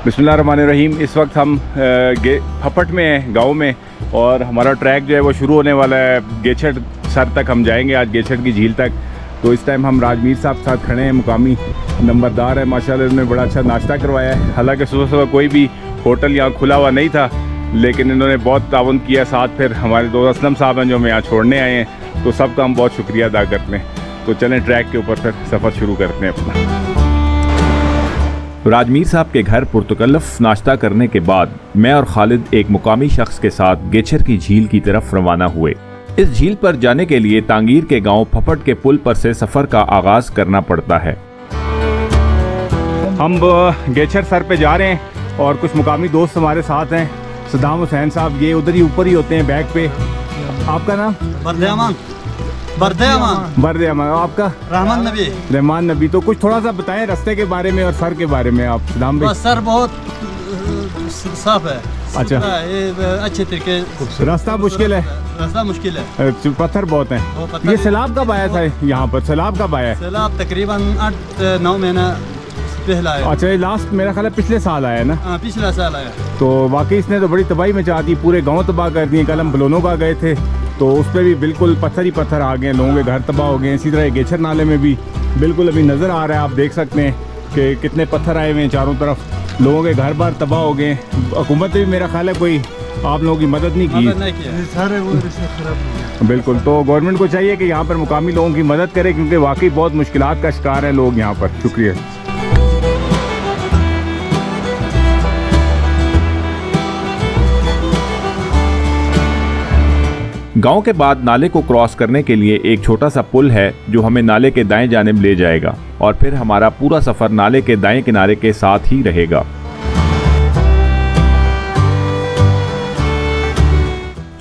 बिस्मिल्लाहिर्रहमानिर्रहीम। इस वक्त हम फपट में हैं, गांव में, और हमारा ट्रैक जो है वो शुरू होने वाला है। गेछड़ सर तक हम जाएंगे आज, गेछड़ की झील तक। तो इस टाइम हम राजमीर साहब के साथ खड़े हैं, मुकामी नंबरदार है माशाल्लाह, उन्होंने बड़ा अच्छा नाश्ता करवाया है। हालांकि सुबह सुबह कोई भी होटल यहाँ खुला हुआ नहीं था, लेकिन इन्होंने बहुत ताउन किया। साथ फिर हमारे दोस्त असलम साहब हैं जो हमें यहाँ छोड़ने आए हैं, तो सबका हम बहुत शुक्रिया अदा करते हैं। तो चलें ट्रैक के ऊपर फिर सफ़र शुरू करते हैं अपना। राजमीर साहब के घर पुरतकल्लफ नाश्ता करने के बाद मैं और खालिद एक मुकामी शख्स के साथ गेछड़ की झील की तरफ रवाना हुए। इस झील पर जाने के लिए तांगीर के गांव फपट के पुल पर से सफर का आगाज करना पड़ता है। हम गेछड़ सर पे जा रहे हैं और कुछ मुकामी दोस्त हमारे साथ हैं। सदाम हुसैन साहब ये उधर ही ऊपर ही होते हैं बैग पे। आपका नाम? बरदे अमान। आपका? रहमान नबी। तो कुछ थोड़ा सा बताएं रास्ते के बारे में और सर के बारे में आप। सदाम भाई, सर बहुत साफ है। अच्छा, ये अच्छे तरीके। रास्ता मुश्किल है? रास्ता मुश्किल है, पत्थर बहुत हैं। ये सैलाब कब आया था यहाँ पर? सैलाब कब आया? सैलाब तकरीबन 8-9 महीना पहला है। अच्छा, ये लास्ट मेरा ख्याल है पिछले साल आया ना? हाँ, पिछला साल आया। तो वाकई इसने तो बड़ी तबाही मचा दी, पूरे गांव तबाह कर दिए। कल हम बलोनों का गए थे तो उस पर भी बिल्कुल पत्थर ही पत्थर आ गए, लोगों के घर तबाह हो गए। इसी तरह गेछड़ नाले में भी बिल्कुल अभी नज़र आ रहा है, आप देख सकते हैं कि कितने पत्थर आए हुए हैं चारों तरफ, लोगों के घर बार तबाह हो गए। हुकूमत ने भी मेरा ख्याल है कोई आप लोगों की मदद नहीं की। बिल्कुल, तो गवर्नमेंट को चाहिए कि यहाँ पर मुकामी लोगों की मदद करे, क्योंकि वाकई बहुत मुश्किलात का शिकार हैं लोग यहाँ पर। शुक्रिया। गांव के बाद नाले को क्रॉस करने के लिए एक छोटा सा पुल है जो हमें नाले के दाएं जानिब ले जाएगा, और फिर हमारा पूरा सफर नाले के दाएं किनारे के साथ ही रहेगा।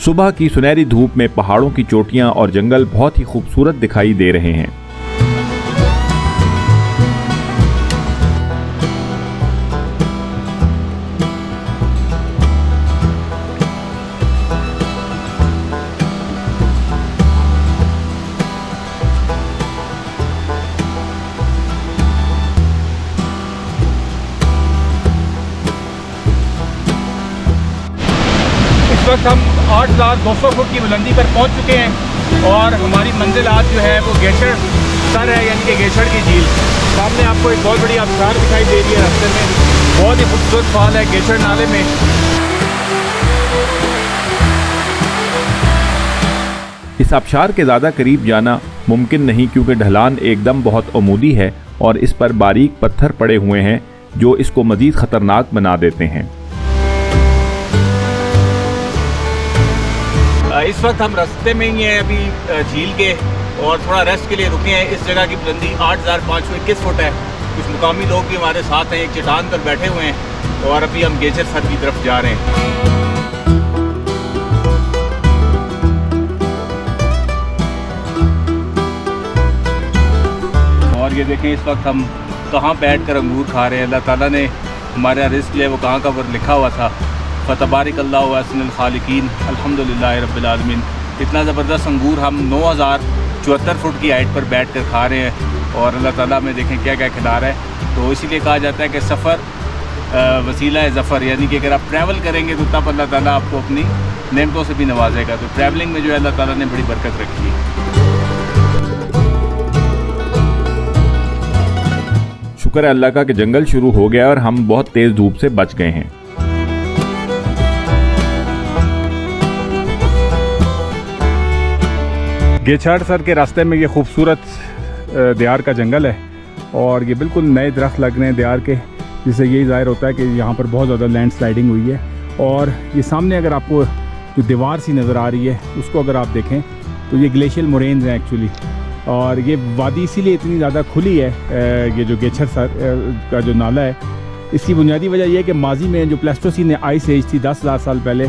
सुबह की सुनहरी धूप में पहाड़ों की चोटियां और जंगल बहुत ही खूबसूरत दिखाई दे रहे हैं। इस वक्त हम 8,200 फुट की बुलंदी पर पहुंच चुके हैं और हमारी मंजिल आज जो है वो गेछड़ सर है, यानी कि गेछड़ की झील। सामने आपको एक बहुत बड़ी आबशार दिखाई दे रही है रास्ते में, बहुत ही खूबसूरत फॉल है गेछड़ नाले में। इस आबशार के ज़्यादा करीब जाना मुमकिन नहीं, क्योंकि ढलान एकदम बहुत अमूदी है और इस पर बारीक पत्थर पड़े हुए हैं जो इसको मज़ीद ख़तरनाक बना देते हैं। इस वक्त हम रास्ते में ही हैं अभी झील के, और थोड़ा रेस्ट के लिए रुके हैं। इस जगह की बुलंदी 8,521 फुट है। कुछ मुकामी लोग भी हमारे साथ हैं, एक चट्टान पर बैठे हुए हैं, और अभी हम गेछड़ सर की तरफ जा रहे हैं। और ये देखें इस वक्त हम कहाँ बैठ कर अंगूर खा रहे हैं। अल्लाह ताला ने हमारा रिस्क जो है वो कहाँ का ऊपर लिखा हुआ था। फ़तबारिकल्लाहु अहसनुल खालिकीन, अल्हम्दुलिल्लाह रब्बिल आलमीन। इतना ज़बरदस्त अंगूर हम 9,074 फुट की हाइट पर बैठ कर खा रहे हैं, और अल्लाह ताला में देखें क्या क्या खिला रहा है। तो इसीलिए कहा जाता है कि सफ़र वसीला है ज़फ़र, यानी कि अगर आप ट्रैवल करेंगे तो तब अल्लाह ताला आपको अपनी नेमतों से भी नवाजेगा। तो ट्रैवलिंग में जो है अल्लाह ताला ने बड़ी बरकत रखी है। शुक्र है अल्लाह का कि जंगल शुरू हो गया और हम बहुत तेज़ धूप से बच गए हैं। गेछड़ सर के रास्ते में ये खूबसूरत दियार का जंगल है, और ये बिल्कुल नए दरख्त लग रहे हैं दियार के, जिससे यही ज़ाहिर होता है कि यहाँ पर बहुत ज़्यादा लैंड स्लाइडिंग हुई है। और ये सामने अगर आपको जो दीवार सी नज़र आ रही है उसको अगर आप देखें तो ये ग्लेशियल मोरेन्स हैं एक्चुअली, और ये वादी इसीलिए इतनी ज़्यादा खुली है। ये जो गेछड़ सर का जो नाला है, इसकी बुनियादी वजह यह है कि माजी में जो प्लेस्टोसीन आइस एज थी 10,000 साल पहले,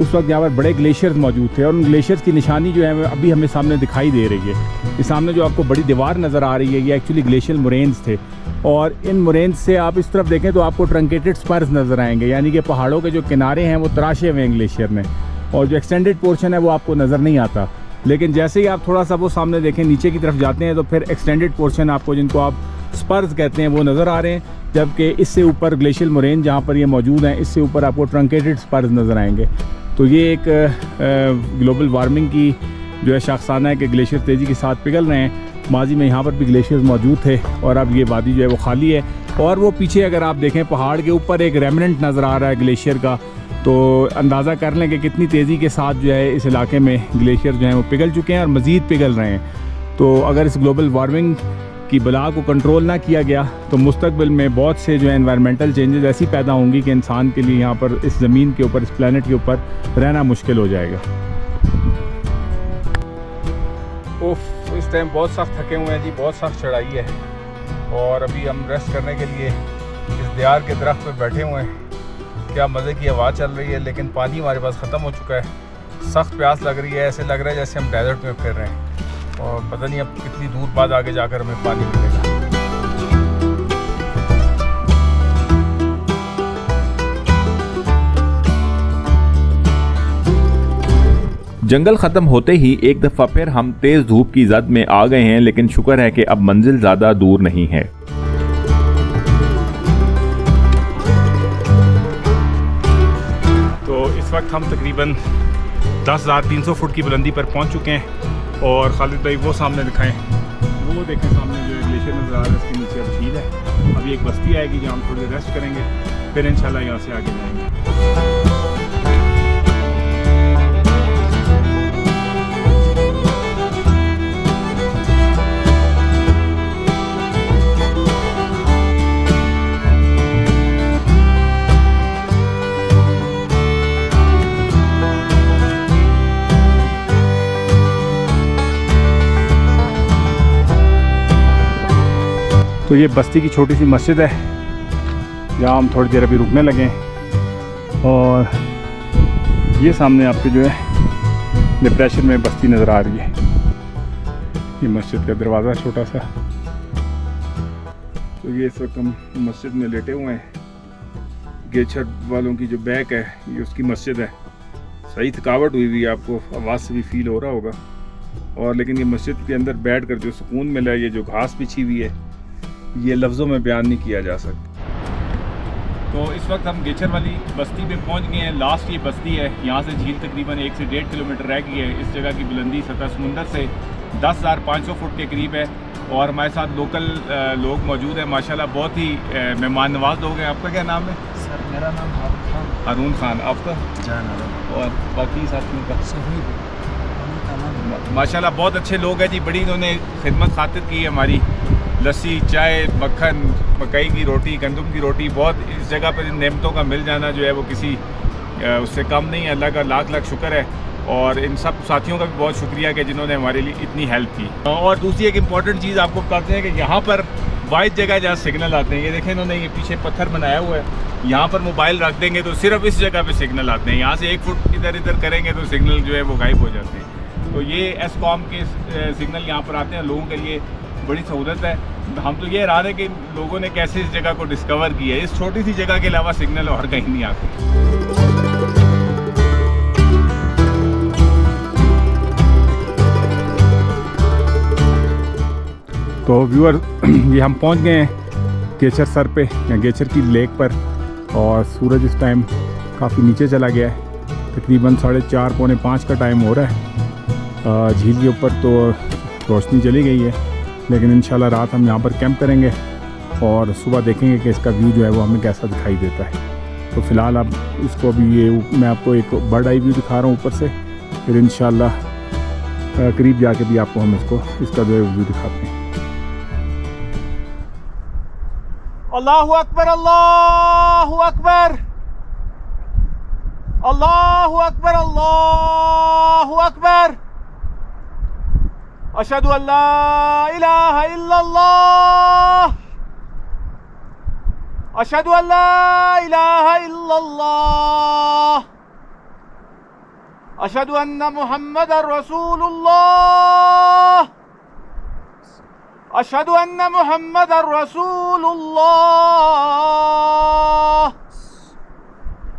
उस वक्त यहाँ पर बड़े ग्लेशियर्स मौजूद थे, और उन ग्लेशियर्स की निशानी जो है अभी हमें सामने दिखाई दे रही है। ये सामने जो आपको बड़ी दीवार नज़र आ रही है ये एक्चुअली ग्लेशियल मोरेन्स थे, और इन मोरेन्स से आप इस तरफ देखें तो आपको ट्रंकेटेड स्पर्स नज़र आएंगे, यानी कि पहाड़ों के जो किनारे हैं वो तराशे हुए हैं ग्लेशियर में, और जो एक्सटेंडेड पोर्शन है वो आपको नज़र नहीं आता। लेकिन जैसे ही आप थोड़ा सा वो सामने देखें नीचे की तरफ जाते हैं तो फिर एक्सटेंडेड पोर्शन आपको, जिनको आप स्पर्स कहते हैं वो नज़र आ रहे हैं, जबकि इससे ऊपर ग्लेशियल मोरेन जहाँ पर ये मौजूद हैं, इससे ऊपर आपको ट्रंकेटेड स्पर्स नज़र आएंगे। तो ये एक ग्लोबल वार्मिंग की जो है शाखसाना है कि ग्लेशियर तेज़ी के साथ पिघल रहे हैं। माजी में यहाँ पर भी ग्लेशियर्स मौजूद थे और अब ये वादी जो है वो खाली है। और वो पीछे अगर आप देखें पहाड़ के ऊपर एक रेमिनेंट नज़र आ रहा है ग्लेशियर का, तो अंदाज़ा कर लें कि कितनी तेज़ी के साथ जो है इस इलाके में ग्लेशियर जो हैं वो पिघल चुके हैं और मज़ीद पिघल रहे हैं। तो अगर इस ग्लोबल वार्मिंग की बला को कंट्रोल ना किया गया तो मुस्तकबिल में बहुत से जो है एनवायरमेंटल चेंजेस ऐसी पैदा होंगी कि इंसान के लिए यहाँ पर इस ज़मीन के ऊपर, इस प्लेनेट के ऊपर रहना मुश्किल हो जाएगा। उफ, इस टाइम बहुत सख्त थके हुए हैं जी, बहुत सख्त चढ़ाई है और अभी हम रेस्ट करने के लिए इस दियार के दरख्त पे बैठे हुए हैं। क्या मज़े की हवा चल रही है, लेकिन पानी हमारे पास ख़त्म हो चुका है। सख्त प्यास लग रही है, ऐसे लग रहा है जैसे हम डेजर्ट में फिर रहे हैं और पता नहीं अब कितनी दूर बाद आगे जाकर हमें पानी मिलेगा। जंगल ख़त्म होते ही एक दफ़ा फिर हम तेज़ धूप की जद में आ गए हैं, लेकिन शुक्र है कि अब मंजिल ज़्यादा दूर नहीं है। तो इस वक्त हम तकरीबन 10,300 फुट की बुलंदी पर पहुंच चुके हैं और खालिद भाई वो सामने दिखाएं, वो देखें सामने जो ग्लेशियर नज़र आ रहा है, इसके नीचे अब झील है। अभी एक बस्ती आएगी जहाँ हम थोड़ी रेस्ट करेंगे, फिर इंशाल्लाह यहाँ से आगे जाएंगे। तो ये बस्ती की छोटी सी मस्जिद है जहाँ हम थोड़ी देर अभी रुकने लगे हैं और ये सामने आपके जो है डिप्रेशन में बस्ती नज़र आ रही है। ये मस्जिद का दरवाज़ा छोटा सा। तो ये इस वक्त हम मस्जिद में लेटे हुए हैं। गेचर वालों की जो बैक है ये उसकी मस्जिद है। सही थकावट हुई हुई है, आपको आवाज़ से भी फील हो रहा होगा। और लेकिन ये मस्जिद के अंदर बैठ कर जो सुकून मिला है, ये जो घास बिछी हुई है, ये लफ्ज़ों में बयान नहीं किया जा सकता। तो इस वक्त हम गेचर वाली बस्ती पे पहुंच गए हैं। लास्ट ये बस्ती है, यहाँ से झील तकरीबन 1 से 1.5 किलोमीटर रह गई है। इस जगह की बुलंदी सतह समुंदर से 10,500 फुट के करीब है और हमारे साथ लोकल लोग मौजूद हैं। माशाल्लाह बहुत ही मेहमान नवाज लोग हैं। आपका क्या नाम है? सर मेरा नाम हारून खान। हारून खान। आपका? जान। और बाकी साथियों का? माशाल्लाह बहुत अच्छे लोग हैं जी। बड़ी इन्होंने खिदमत खातिर की है हमारी। लस्सी, चाय, मक्खन, मकई की रोटी, गंदम की रोटी, बहुत इस जगह पर इन नेमतों का मिल जाना जो है वो किसी उससे कम नहीं है। अल्लाह का लाख लाख शुक्र है और इन सब साथियों का भी बहुत शुक्रिया कि जिन्होंने हमारे लिए इतनी हेल्प की। और दूसरी एक इम्पॉर्टेंट चीज़ आपको बताते हैं कि यहाँ पर वाइड जगह जहाँ सिग्नल आते हैं, ये देखें इन्होंने ये पीछे पत्थर बनाया हुआ है, यहाँ पर मोबाइल रख देंगे तो सिर्फ इस जगह पे सिग्नल आते हैं। यहाँ से 1 फुट इधर इधर करेंगे तो सिग्नल जो है वो गायब हो जाते हैं। तो ये एसकॉम के सिग्नल यहाँ पर आते हैं, लोगों के लिए बड़ी सहूलत है। हम तो ये हैरान है कि लोगों ने कैसे इस जगह को डिस्कवर किया है। इस छोटी सी जगह के अलावा सिग्नल और कहीं नहीं आते। तो व्यूअर ये हम पहुंच गए हैं गेचर सर पे या गेचर की लेक पर और सूरज इस टाइम काफ़ी नीचे चला गया है। तकरीबन 4:30 पौने 5 का टाइम हो रहा है। झील के ऊपर तो रोशनी चली गई है, लेकिन इंशाल्लाह रात हम यहाँ पर कैंप करेंगे और सुबह देखेंगे कि इसका व्यू जो है वो हमें कैसा दिखाई देता है। तो फ़िलहाल अब इसको अभी ये मैं आपको एक बर्ड आई व्यू दिखा रहा हूँ ऊपर से, फिर इंशाल्लाह करीब जाके भी आपको हम इसका जो है व्यू दिखाते हैं। अल्लाहु अकबर, अल्लाहु अकबर, अल्लाहु अकबर, अल्लाहु अकबर। अशहदु अल्ला इलाहा इल्लल्लाह, अशहदु अल्ला इलाहा इल्लल्लाह, अशहदु अन्ना मुहम्मदर रसूलुल्लाह, अशहदु अन्ना मुहम्मदर रसूलुल्लाह।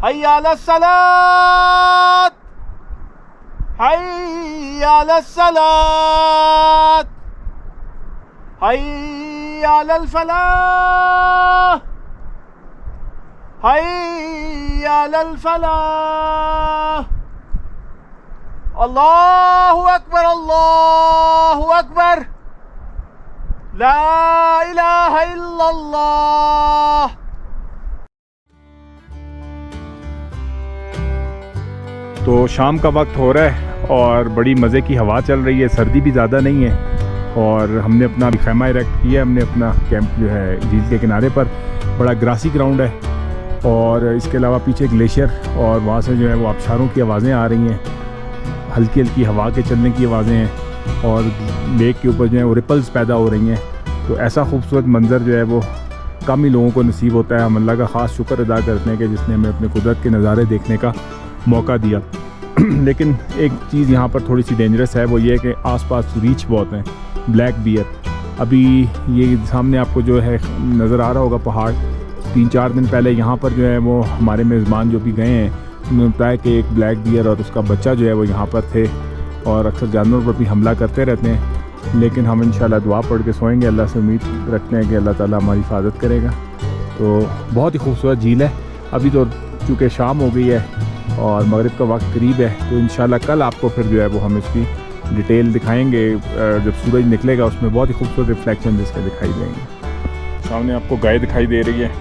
हय्या अलस सलात, हय्या अलस सलात, हय्या अलल फलाह, हय्या अलल फलाह। अल्लाहु अकबर, ला इलाहा इल्लल्लाह। तो शाम का वक्त हो रहा है और बड़ी मज़े की हवा चल रही है, सर्दी भी ज़्यादा नहीं है और हमने अपना खैमा इरेक्ट किया है। हमने अपना कैंप जो है झील के किनारे पर, बड़ा ग्रासी ग्राउंड है और इसके अलावा पीछे ग्लेशियर और वहाँ से जो है वो आबशारों की आवाज़ें आ रही हैं, हल्की हल्की हवा के चलने की आवाज़ें हैं और लेक के ऊपर जो है वो रिपल्स पैदा हो रही हैं। तो ऐसा खूबसूरत मंज़र जो है वो कम ही लोगों को नसीब होता है। हम अल्लाह का ख़ास शुक्र अदा करते हैं कि जिसने हमें अपने कुदरत के नज़ारे देखने का मौका दिया। लेकिन एक चीज़ यहाँ पर थोड़ी सी डेंजरस है, वो ये है कि आसपास रीछ बहुत हैं, ब्लैक बियर। अभी ये सामने आपको जो है नज़र आ रहा होगा पहाड़, 3-4 दिन पहले यहाँ पर जो है वो हमारे मेज़बान जो भी गए हैं उन्होंने बताया कि एक ब्लैक बियर और उसका बच्चा जो है वो यहाँ पर थे और अक्सर जानवरों पर भी हमला करते रहते हैं। लेकिन हम इंशाल्लाह दुआ पढ़ के सोएंगे, अल्लाह से उम्मीद रखते हैं कि अल्लाह ताला हमारी हिफाजत करेगा। तो बहुत ही खूबसूरत झील है। अभी तो चूँकि शाम हो गई है और मगरिब का वक्त करीब है, तो इंशाल्लाह कल आपको फिर जो है वो हम इसकी डिटेल दिखाएंगे। जब सूरज निकलेगा उसमें बहुत ही खूबसूरत रिफ्लेक्शन इसके दिखाई देंगे। सामने आपको गाय दिखाई दे रही है।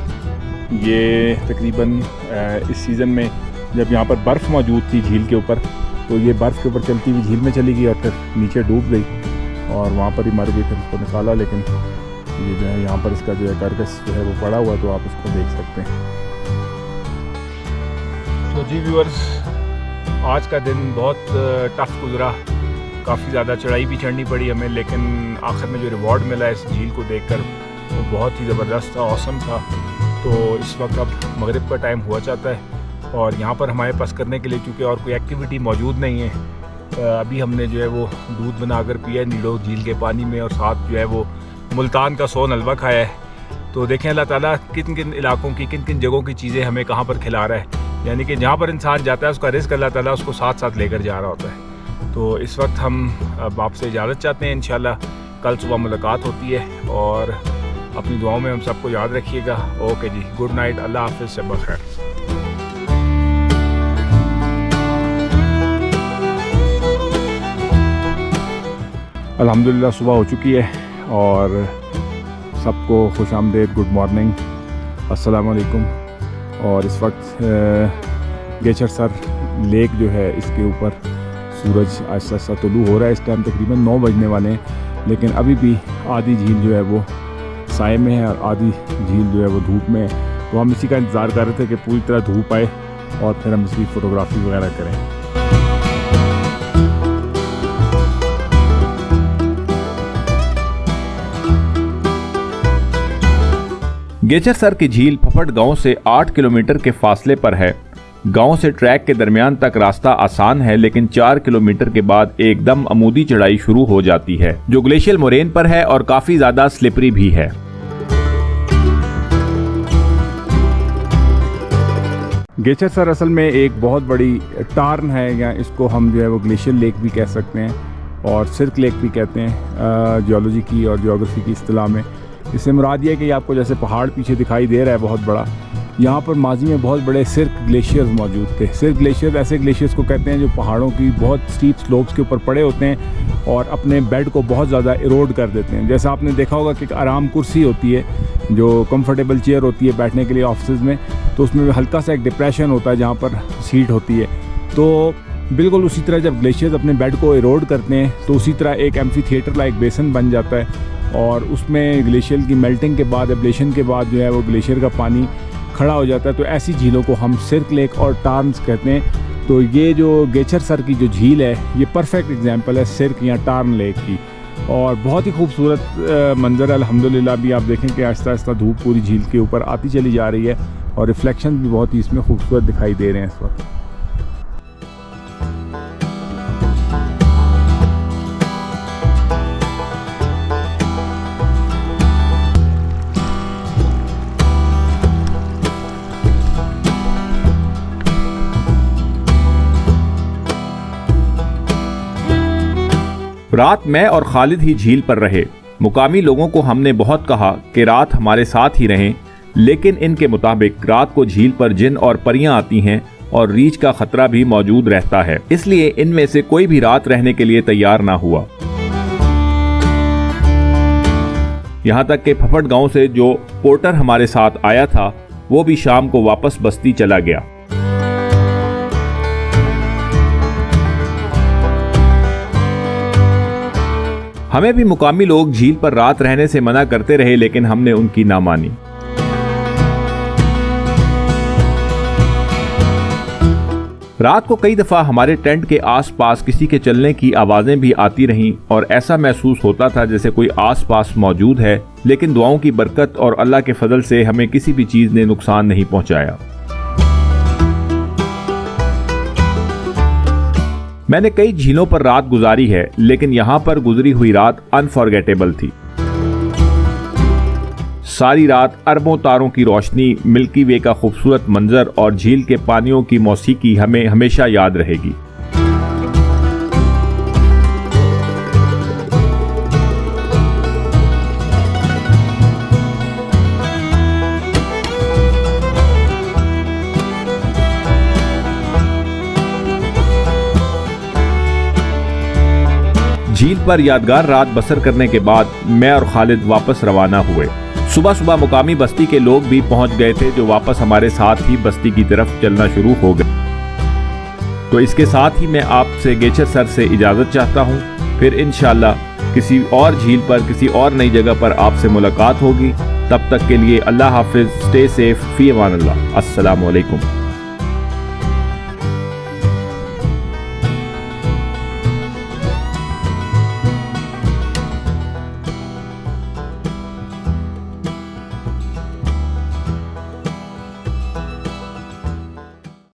ये तकरीबन इस सीज़न में जब यहाँ पर बर्फ़ मौजूद थी झील के ऊपर, तो ये बर्फ़ के ऊपर चलती हुई झील में चली गई और फिर नीचे डूब गई और वहाँ पर ही मर गई। फिर उसको निकाला, लेकिन ये जो है यहाँ पर इसका जो है कार्कस जो है वो पड़ा हुआ है, तो आप इसको देख सकते हैं। तो जी व्यूअर्स, आज का दिन बहुत टफ गुजरा, काफ़ी ज़्यादा चढ़ाई भी चढ़नी पड़ी हमें, लेकिन आखिर में जो रिवॉर्ड मिला इस झील को देखकर वो बहुत ही ज़बरदस्त था, ऑसम था। तो इस वक्त अब मगरिब का टाइम हुआ चाहता है और यहाँ पर हमारे पास करने के लिए चूँकि और कोई एक्टिविटी मौजूद नहीं है, अभी हमने जो है वो दूध बनाकर पिया है नीडो झील के पानी में और साथ जो है वो मुल्तान का सोन हलवा खाया है। तो देखें अल्लाह ताला किन किन इलाकों की, किन किन जगहों की चीज़ें हमें कहाँ पर खिला रहा है। यानी कि जहाँ पर इंसान जाता है उसका रिस्क अल्लाह ताला उसको साथ साथ लेकर जा रहा होता है। तो इस वक्त हम अब आपसे इजाज़त चाहते हैं। इंशाल्लाह कल सुबह मुलाकात होती है और अपनी दुआओं में हम सबको याद रखिएगा। ओके जी, गुड नाइट, अल्लाह हाफिज़, शब खैर। अल्हम्दुलिल्लाह सुबह हो चुकी है और सबको खुशामदीद, गुड मॉर्निंग, अस्सलाम वालेकुम। और इस वक्त गेचर सर लेक जो है इसके ऊपर सूरज आहिस्ता आहिस्ता तुलू हो रहा है। इस टाइम तकरीबन 9 बजने वाले हैं, लेकिन अभी भी आधी झील जो है वो साए में है और आधी झील जो है वो धूप में है। तो हम इसी का इंतज़ार कर रहे थे कि पूरी तरह धूप आए और फिर हम इसकी फ़ोटोग्राफी वगैरह करें। गेचर सर की झील फफट गांव से 8 किलोमीटर के फासले पर है। गांव से ट्रैक के दरमियान तक रास्ता आसान है, लेकिन 4 किलोमीटर के बाद एकदम अमूदी चढ़ाई शुरू हो जाती है जो ग्लेशियल मोरेन पर है और काफी ज्यादा स्लिपरी भी है। गेचर सर असल में एक बहुत बड़ी टार्न है, या इसको हम जो है वो ग्लेशियर लेक भी कह सकते हैं और सिर्क लेक भी कहते हैं जियोलॉजी की और जियोग्राफी की इस्तिलाह में। इससे मुराद ये है कि आपको जैसे पहाड़ पीछे दिखाई दे रहा है बहुत बड़ा, यहाँ पर माजी में बहुत बड़े सिर्क ग्लेशियर्स मौजूद थे। सिर्क ग्लेशियर ऐसे ग्लेशियर्स को कहते हैं जो पहाड़ों की बहुत स्टीप स्लोप्स के ऊपर पड़े होते हैं और अपने बेड को बहुत ज़्यादा इरोड कर देते हैं। जैसा आपने देखा होगा कि एक आराम कुर्सी होती है जो कंफर्टेबल चेयर होती है बैठने के लिए ऑफिस में, तो उसमें हल्का सा एक डिप्रेशन होता है जहाँ पर सीट होती है। तो बिल्कुल उसी तरह जब ग्लेशियर्स अपने बेड को इरोड करते हैं तो उसी तरह एक एम्फी थिएटर लाइक बेसन बन जाता है और उसमें ग्लेशियर की मेल्टिंग के बाद, एब्लेशन के बाद जो है वो ग्लेशियर का पानी खड़ा हो जाता है। तो ऐसी झीलों को हम सिर्क लेक और टार्न्स कहते हैं। तो ये जो गेचर सर की जो झील है ये परफेक्ट एग्जांपल है सिर्क या टार्न लेक की और बहुत ही खूबसूरत मंजर है। अल्हम्दुलिल्लाह अभी आप देखें कि आहिस्ता आहिस्ता धूप पूरी झील के ऊपर आती चली जा रही है और रिफ्लेक्शन भी बहुत ही इसमें खूबसूरत दिखाई दे रहे हैं इस वक्त। रात मैं और खालिद ही झील पर रहे। मुकामी लोगों को हमने बहुत कहा कि रात हमारे साथ ही रहें, लेकिन इनके मुताबिक रात को झील पर जिन और परियां आती हैं और रीछ का खतरा भी मौजूद रहता है, इसलिए इनमें से कोई भी रात रहने के लिए तैयार ना हुआ। यहाँ तक कि फफड़ गांव से जो पोर्टर हमारे साथ आया था वो भी शाम को वापस बस्ती चला गया। हमें भी मुकामी लोग झील पर रात रहने से मना करते रहे, लेकिन हमने उनकी ना मानी। रात को कई दफा हमारे टेंट के आसपास किसी के चलने की आवाजें भी आती रहीं और ऐसा महसूस होता था जैसे कोई आसपास मौजूद है, लेकिन दुआओं की बरकत और अल्लाह के फजल से हमें किसी भी चीज ने नुकसान नहीं पहुंचाया। मैंने कई झीलों पर रात गुजारी है, लेकिन यहां पर गुजरी हुई रात अनफॉरगेटेबल थी। सारी रात अरबों तारों की रोशनी, मिल्की वे का खूबसूरत मंजर और झील के पानियों की मौसीकी हमें हमेशा याद रहेगी। झील पर यादगार रात बसर करने के बाद मैं और खालिद वापस रवाना हुए। सुबह सुबह मुकामी बस्ती के लोग भी पहुंच गए थे, जो वापस हमारे साथ ही बस्ती की तरफ चलना शुरू हो गए। तो इसके साथ ही मैं आपसे गेचर सर से इजाज़त चाहता हूं। फिर इंशाअल्लाह किसी और झील पर, किसी और नई जगह पर आपसे मुलाकात होगी। तब तक के लिए अल्लाह हाफिज़, स्टे सेफ, फी अमान अल्लाह, अस्सलामु अलैकुम।